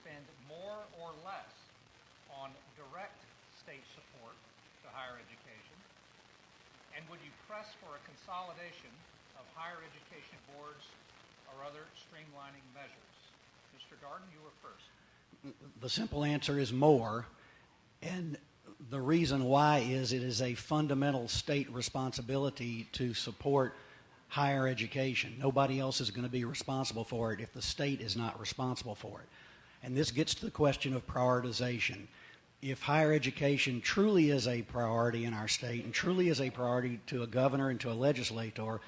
spend more or less on direct state support to higher education? And would you press for a consolidation of higher education boards or other streamlining measures? Mr. Darden, you were first. The simple answer is more, and the reason why is it is a fundamental state responsibility to support higher education. Nobody else is going to be responsible for it if the state is not responsible for it. And this gets to the question of prioritization. If higher education truly is a priority in our state and truly is a priority to a governor and to a legislator,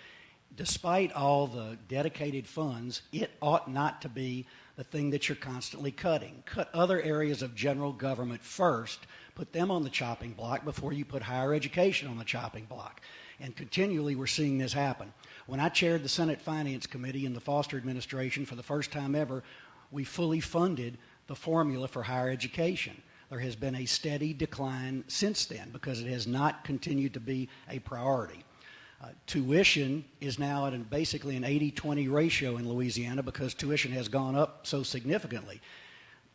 despite all the dedicated funds, it ought not to be the thing that you're constantly cutting. Cut other areas of general government first, put them on the chopping block before you put higher education on the chopping block. And continually we're seeing this happen. When I chaired the Senate Finance Committee in the Foster administration for the first time ever, we fully funded the formula for higher education. There has been a steady decline since then because it has not continued to be a priority. Tuition is now at basically an 80-20 ratio in Louisiana because tuition has gone up so significantly.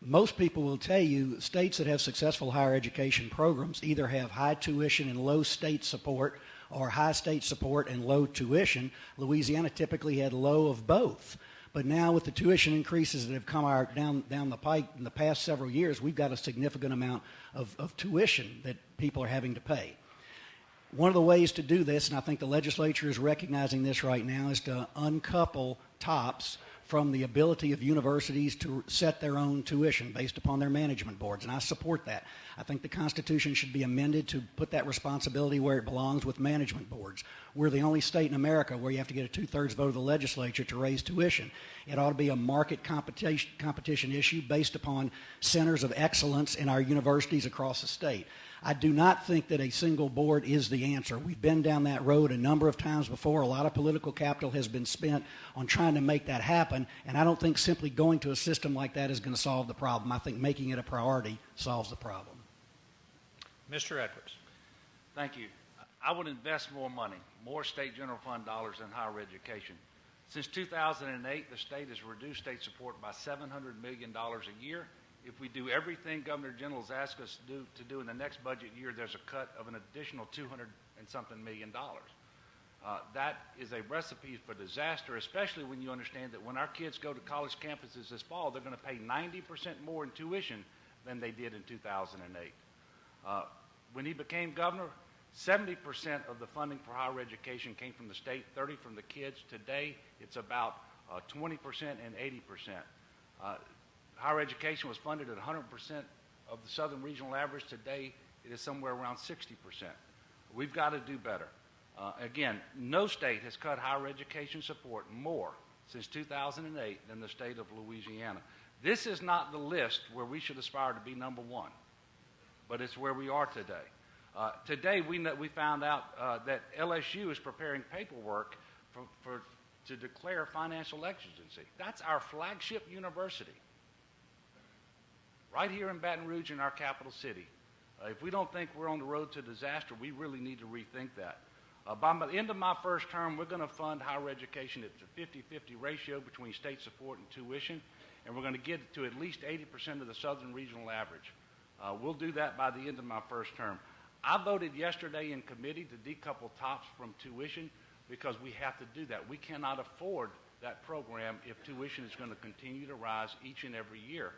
Most people will tell you states that have successful higher education programs either have high tuition and low state support or high state support and low tuition. Louisiana typically had low of both. But now with the tuition increases that have come down the pike in the past several years, we've got a significant amount of tuition that people are having to pay. One of the ways to do this, and I think the legislature is recognizing this right now, is to uncouple TOPS from the ability of universities to set their own tuition based upon their management boards, and I support that. I think the Constitution should be amended to put that responsibility where it belongs with management boards. We're the only state in America where you have to get a two-thirds vote of the legislature to raise tuition. It ought to be a market competition issue based upon centers of excellence in our universities across the state. I do not think that a single board is the answer. We've been down that road a number of times before. A lot of political capital has been spent on trying to make that happen, and I don't think simply going to a system like that is going to solve the problem. I think making it a priority solves the problem. Mr. Edwards. Thank you. I would invest more money, more state general fund dollars in higher education. Since 2008, the state has reduced state support by $700 million a year. If we do everything Governor General has asked us to do in the next budget year, there's a cut of an additional $200 and something million. That is a recipe for disaster, especially when you understand that when our kids go to college campuses this fall, they're going to pay 90% more in tuition than they did in 2008. When he became governor, 70% of the funding for higher education came from the state, 30% from the kids. Today, it's about 20% and 80%. Higher education was funded at 100% of the Southern Regional average. Today, it is somewhere around 60%. We've got to do better. Again, no state has cut higher education support more since 2008 than the state of Louisiana. This is not the list where we should aspire to be number one, but it's where we are today. Today, we found out that LSU is preparing paperwork to declare financial exigency. That's our flagship university, right here in Baton Rouge in our capital city. If we don't think we're on the road to disaster, we really need to rethink that. By the end of my first term, we're going to fund higher education at a 50-50 ratio between state support and tuition, and we're going to get to at least 80% of the Southern Regional average. We'll do that by the end of my first term. I voted yesterday in committee to decouple TOPS from tuition because we have to do that. We cannot afford that program if tuition is going to continue to rise each and every year.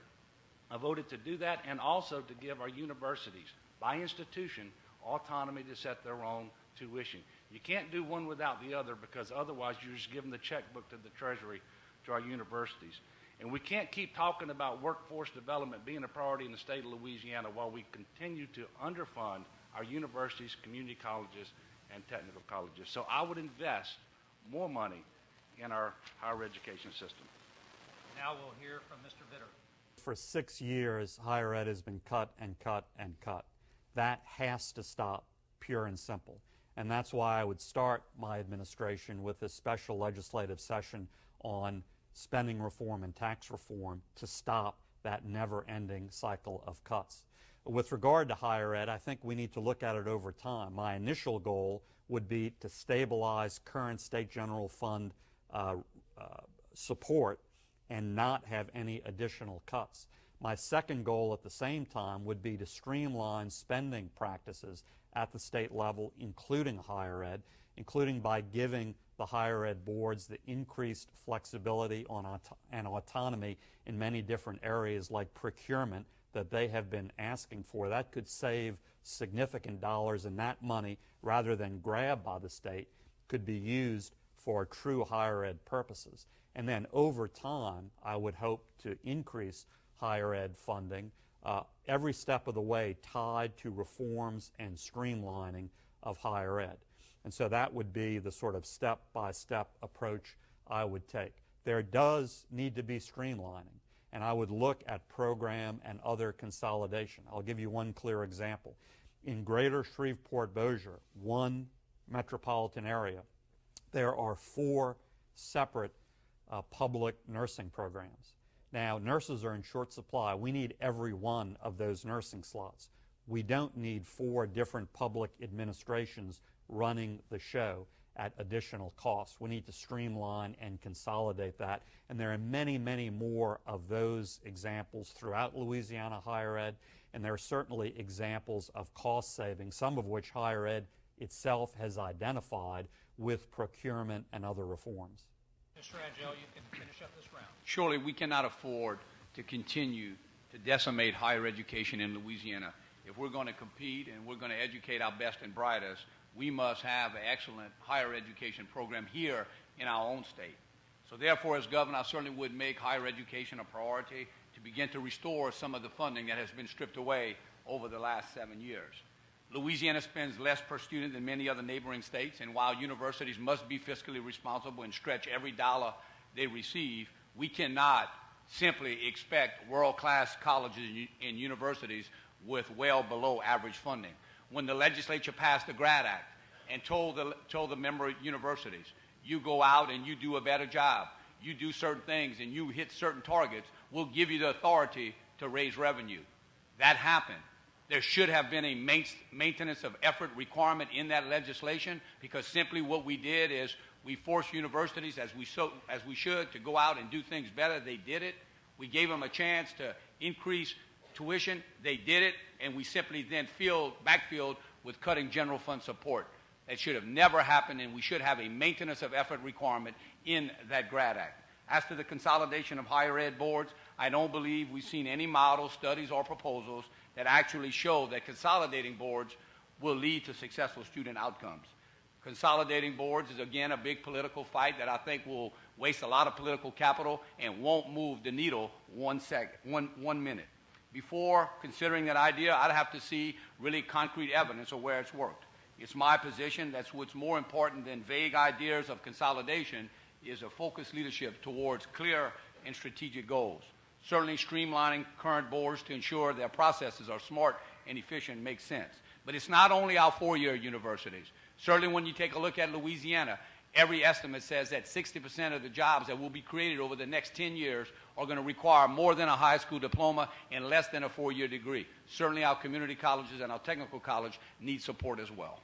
I voted to do that and also to give our universities, by institution, autonomy to set their own tuition. You can't do one without the other because otherwise you're just giving the checkbook to the Treasury, to our universities. And we can't keep talking about workforce development being a priority in the state of Louisiana while we continue to underfund our universities, community colleges, and technical colleges. So I would invest more money in our higher education system. Now we'll hear from Mr. Vitter. For 6 years, higher ed has been cut and cut and cut. That has to stop, pure and simple. And that's why I would start my administration with a special legislative session on spending reform and tax reform to stop that never-ending cycle of cuts. With regard to higher ed, I think we need to look at it over time. My initial goal would be to stabilize current state general fund support and not have any additional cuts. My second goal at the same time would be to streamline spending practices at the state level, including higher ed, including by giving the higher ed boards the increased flexibility and autonomy in many different areas like procurement that they have been asking for. That could save significant dollars, and that money, rather than grabbed by the state, could be used for true higher ed purposes. And then over time, I would hope to increase higher ed funding every step of the way tied to reforms and streamlining of higher ed. And so that would be the sort of step-by-step approach I would take. There does need to be streamlining, and I would look at program and other consolidation. I'll give you one clear example. In Greater Shreveport-Bossier, one metropolitan area, there are 4 separate public nursing programs. Now, nurses are in short supply. We need every one of those nursing slots. We don't need 4 different public administrations running the show at additional costs. We need to streamline and consolidate that. And there are many, many more of those examples throughout Louisiana higher ed, and there are certainly examples of cost savings, some of which higher ed itself has identified with procurement and other reforms. Mr. Angel, you can finish up this round. Surely we cannot afford to continue to decimate higher education in Louisiana. If we're going to compete and we're going to educate our best and brightest, we must have an excellent higher education program here in our own state. So therefore, as governor, I certainly would make higher education a priority to begin to restore some of the funding that has been stripped away over the last 7 years. Louisiana spends less per student than many other neighboring states, and while universities must be fiscally responsible and stretch every dollar they receive, we cannot simply expect world-class colleges and universities with well below average funding. When the legislature passed the GRAD Act and told the member universities, you go out and you do a better job, you do certain things and you hit certain targets, we'll give you the authority to raise revenue. That happened. There should have been a maintenance of effort requirement in that legislation, because simply what we did is we forced universities, as we should, to go out and do things better. They did it. We gave them a chance to increase tuition. They did it, and we simply then backfilled with cutting general fund support. That should have never happened, and we should have a maintenance of effort requirement in that GRAD Act. As to the consolidation of higher ed boards, I don't believe we've seen any models, studies, or proposals that actually show that consolidating boards will lead to successful student outcomes. Consolidating boards is, again, a big political fight that I think will waste a lot of political capital and won't move the needle 1 minute. Before considering that idea, I'd have to see really concrete evidence of where it's worked. It's my position that's what's more important than vague ideas of consolidation is a focused leadership towards clear and strategic goals. Certainly streamlining current boards to ensure their processes are smart and efficient makes sense. But it's not only our 4-year universities. Certainly when you take a look at Louisiana, every estimate says that 60% of the jobs that will be created over the next 10 years are going to require more than a high school diploma and less than a 4-year degree. Certainly our community colleges and our technical college need support as well.